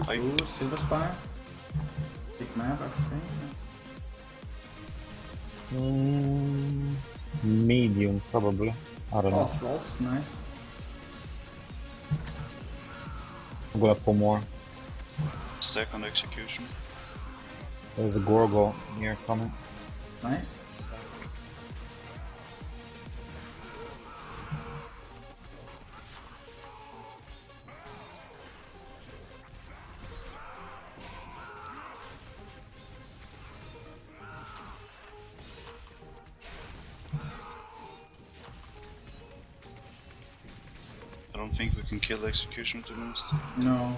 Ooh, Silver Spire. Big map, I think. Medium, probably. I don't Oh, know. Thralls is nice. I'm gonna pull more. Stack on the execution. There's a Gorgo near coming. Nice. I don't think we can kill the execution to be honest. No.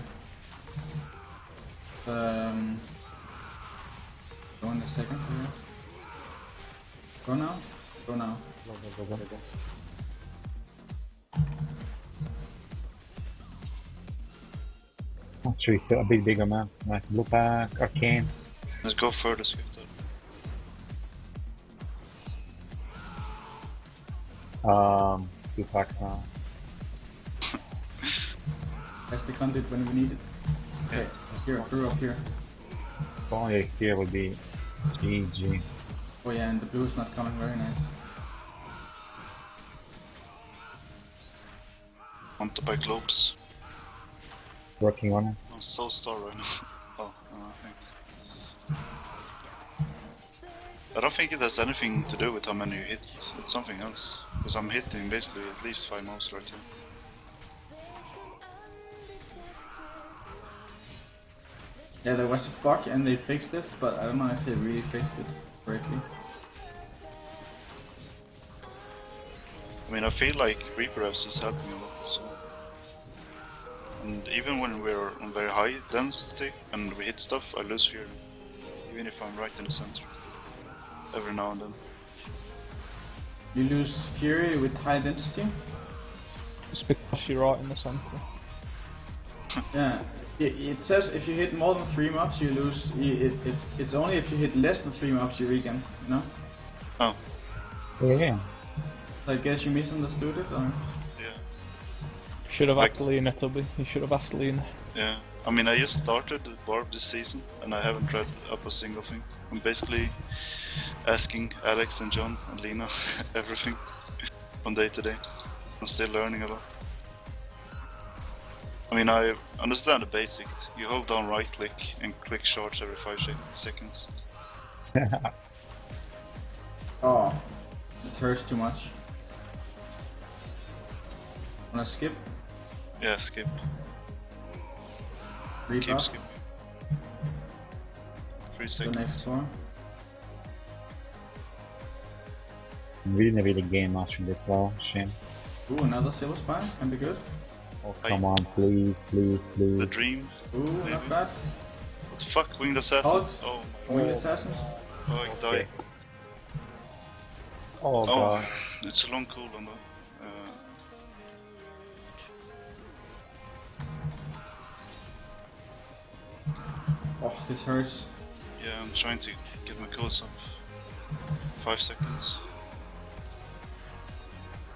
Go in a second, I guess. Go now? Go now. Go. Actually, it's a bit bigger man. Nice blue pack, arcane. Let's go further, Skifter. 2 packs now. That's the content when we need it. Okay, here, brew up here. If only here would be GG. Oh yeah, and the blue is not coming, very nice. Want to buy globes. Working on it. I'm so star right now. Oh, thanks. I don't think it has anything to do with how many you hit. It's something else. Because I'm hitting basically at least 5 mouse right here. Yeah, there was a bug and they fixed it, but I don't know if they really fixed it correctly. I mean, I feel like Reaper Reps is helping a lot, so... And even when we're on very high density and we hit stuff, I lose fear. Even if I'm right in the center. Every now and then. You lose fury with high density? It's because you're right in the center. Yeah. It says if you hit more than 3 mobs, you lose. It's only if you hit less than 3 mobs you regen, you know? Oh, Yeah. So I guess you misunderstood it, or? yeah. You should have Like- asked Lena, Tubby. You should have asked Lena. Yeah. I mean, I just started Barb this season and I haven't read up a single thing. I'm basically asking Alex and John and Lena everything from day to day. I'm still learning a lot. I mean, I understand the basics. You hold down right click and click charge every 5 seconds. Oh, this hurts too much. Wanna skip? Yeah, skip. Rebuff? Keep skipping. 3 The seconds. next floor? We didn't really gain much in this level. Shame. Ooh, another silver spine, can be good. Oh, Aye. come on, please. The dream. Ooh, not Maybe. bad. What the fuck? Winged Assassins? Odds. Oh my Winged Assassins. god. Oh, I died. Oh, Oh, god. it's a long cooldown though. Oh, this hurts. Yeah, I'm trying to get my kills up. 5 seconds.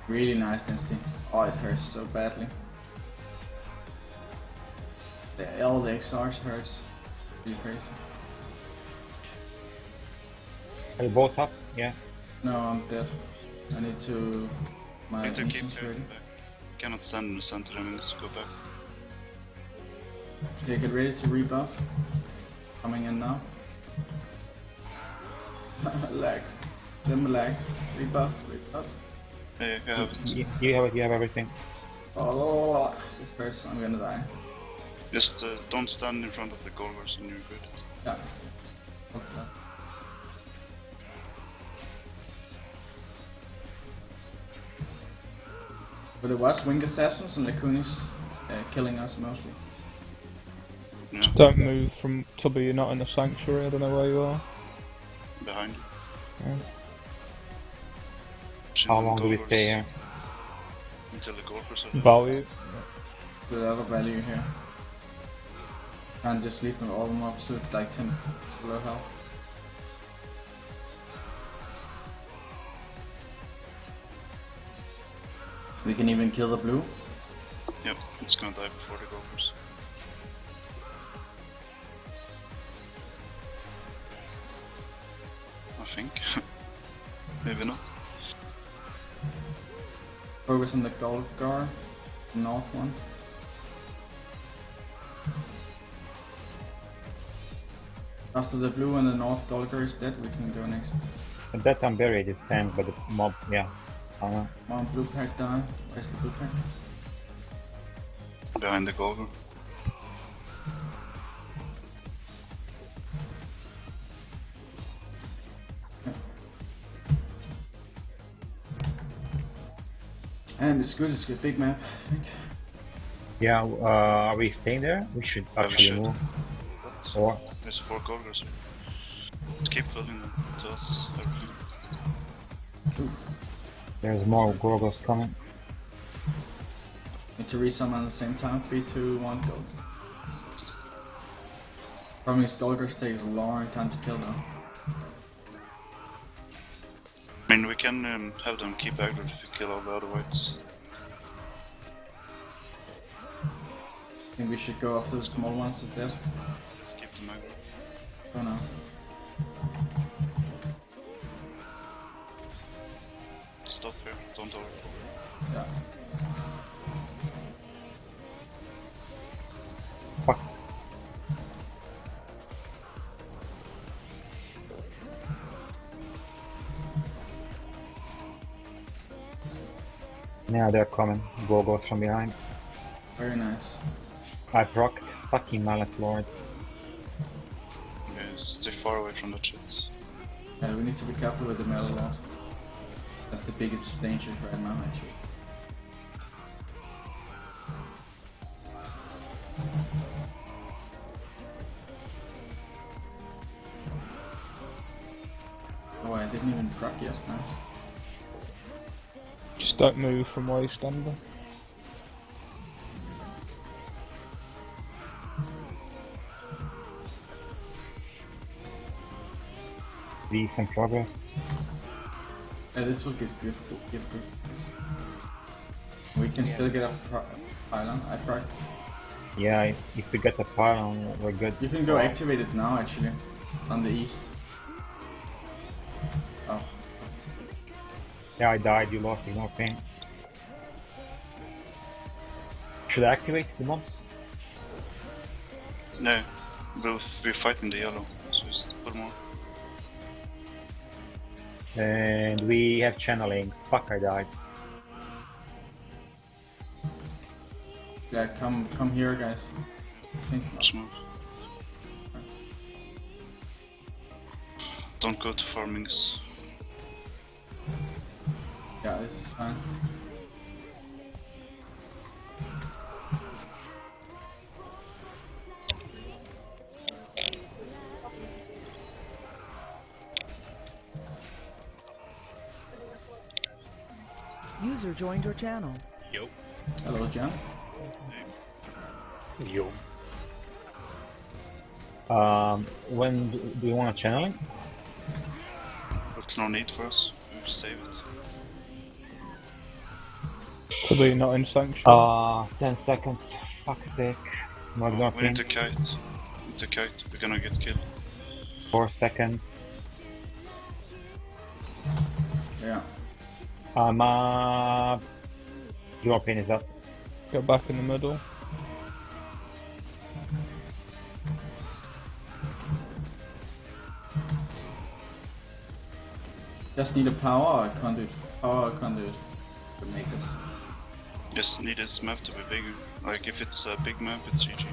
Really nice density. Oh, it hurts so badly. All the XRs hurts. Really crazy. Are you both up? Yeah. No, I'm dead. I need to... My I need to keep engines ready. going back. Cannot stand in the center, I means go back. Okay, get ready to rebuff. Coming in now. Lags. Them lags. Rebuff, rebuff. Yeah, I have it. You have everything. Oh, this hurts. I'm gonna die. Just don't stand in front of the Golgars and you're good. Yeah. Okay. But it was Winged Assassins and Lacunis killing us mostly. Yeah, Just don't move from Tubby, you're not in the sanctuary, I don't know where you are. behind you. Yeah. How long do we stay here? Until the Golgars are Value. With a lot of value here. And just leave them all them up to like 10 slow health. We can even kill the blue. Yep, it's gonna die before the Golgars. think. Maybe not. Focus on the gold guard, the north one. After the blue and the north Golgar is dead, we can go next. At that time buried is tank, but the mob, yeah. I don't know. One blue pack die. Where's the blue pack? Behind the Golgar. And it's good, it's a big map, I think. Yeah, are we staying there? We should actually should. move. But Or there's 4 Golgars. Let's keep building them to us. Everything. there's more Gorgos coming. Need to resummon at the same time. 3, 2, 1, go. Problem is Golgars takes a long time to kill now. I mean, we can have them keep aggro if we kill all the other whites. I think we should go after the small ones instead. Let's keep them aggro. For now. Stop here, don't overpower. Yeah. Fuck. Now they're coming. Gorgos from behind. Very nice. I procced. Fucking Mallet Lord. Okay, stay far away from the chits. Yeah, we need to be careful with the metal lot. That's the biggest danger right now, actually. Oh, I didn't even proc yet. Nice. Just don't move from where you're standing. Decent progress. Yeah, this will give good. We can still get a pylon. I procced. Yeah, if we get the pylon, we're good. You can go activate it now, actually, on the east. Oh, Yeah, I died. You lost. Ignore pain. Should I activate the mobs? No, we're fighting the yellow, so just put more. And we have channeling. Fuck, I died. yeah, come here, guys. I think. Let's move. Don't go to farmings. Yeah, this is fine. User joined your channel. Yo. Hello, John. Yo. When do you want a channeling? There's no need for us. We'll save it. To be not in sanctuary. 10 seconds. Fuck's sake. No, ignore We need pain. to kite. We need to kite. We're gonna get killed. 4 seconds. Yeah. Your pain is up. Go back in the middle. Just need a power or a conduit. Power or conduit to make this. Just need this map to be bigger. Like if it's a big map, it's GG.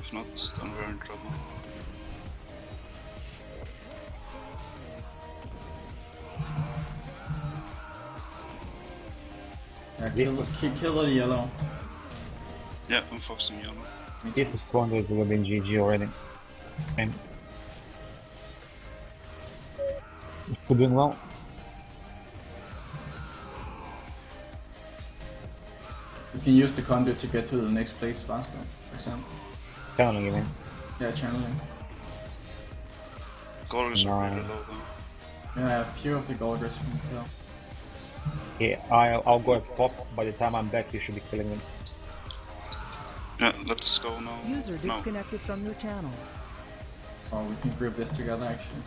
If not, then we're in trouble. Yeah, kill the yellow. Yeah, I'm focusing yellow. Me This too. is Conduit would have been GG already. And we're doing well. You can use the conduit to get to the next place faster, for example. Channeling even. Yeah, channeling. Golgars are really No. low though. Yeah, a few of the Golgars you can kill. Yeah, I'll go and pop. By the time I'm back, you should be killing them. Yeah, let's go now. User No. disconnected from your channel. Or we can group this together, actually.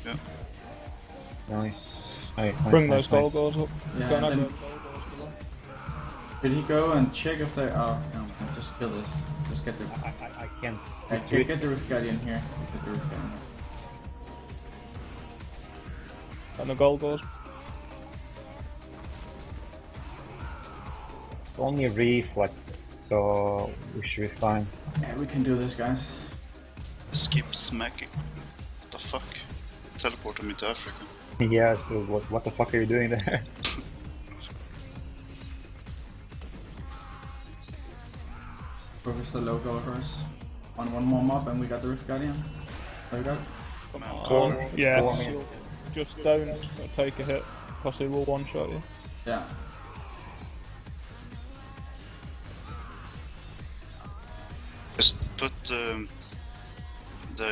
Yeah. Nice. Bring nice, those nice. Golgors up. Yeah, Go and and have then- those Golgors below. Did he go and check if they are? No, just kill this. Just get the I can't. get the Rift Guardian here. Get the Rift Guardian here. And the Golgors. Only reflect, so we should be fine. Yeah, we can do this, guys. Just keep smacking. What the fuck? Teleported me to Africa. Yeah, so what the fuck are you doing there? Focus the low Golgors. On one more mob and we got the Rift Guardian. There we go. Yeah. Just don't take a hit, because he will one-shot you. Yeah. Just put the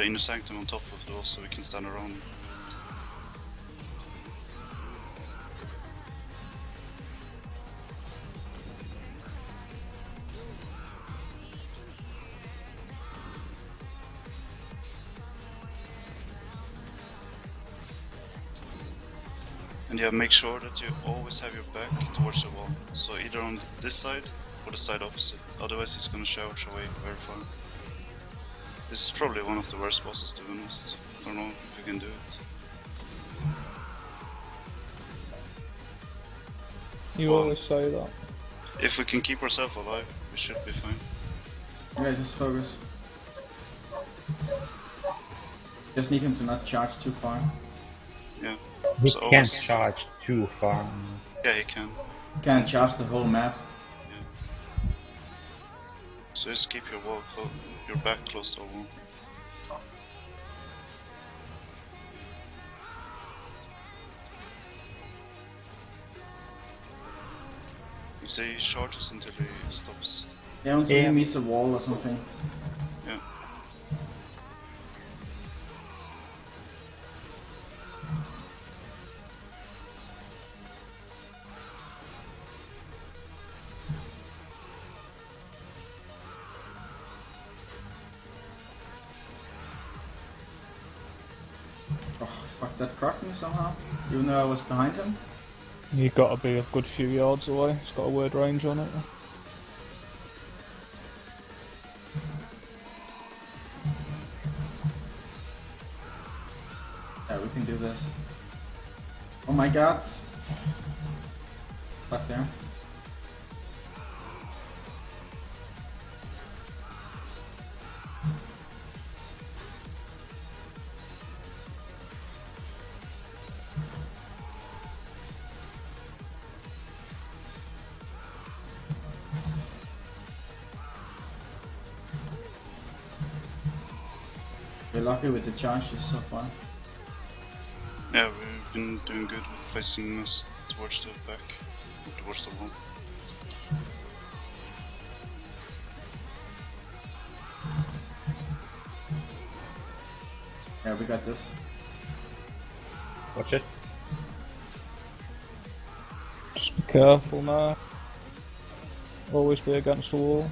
Inner Sanctum on top of the wall so we can stand around it. And yeah, make sure that you always have your back towards the wall. So either on this side or the side opposite. Otherwise he's gonna charge away very far. This is probably one of the worst bosses, to be honest. I don't know if you can do it. You Well- always say that. If we can keep ourselves alive, we should be fine. Yeah, just focus. Just need him to not charge too far. Yeah. He So can't always- charge too far. Yeah, he can. Can't charge the whole map. So just keep your your back close to the wall. You say he charges until he stops. Yeah, until Yeah. he meets a wall or something. Yeah. Oh, fuck, that cracked me somehow. Even though I was behind him. You gotta be a good few yards away. It's got a weird range on it. Yeah, we can do this. Oh my god. Back there. We're lucky with the charges so far. Yeah, we've been doing good with facing us towards the back, towards the wall. Yeah, we got this. Watch it. Just be careful now. Always be against the wall.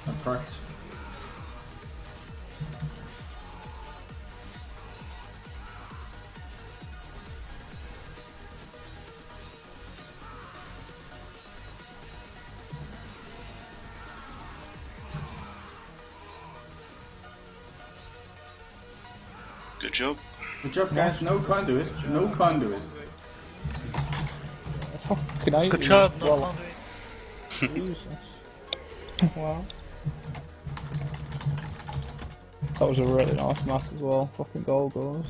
I'm cracked. Good job. Good job, guys. No conduit. No conduit. Fucking hate Good you. job, no Well, conduit. Jesus. Wow. That was a really nice map as well. Fucking Golgors.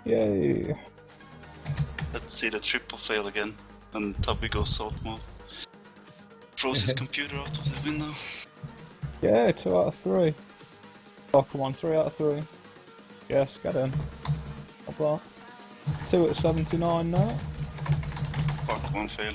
Yay. Let's see the triple fail again. And Tubby goes salt mode. Throws his computer out of the window. Yeah, 2 out of 3. Oh, come on, 3 out of 3. Yes, get in. Not bad. 2 at 79 now. Fuck, one fail.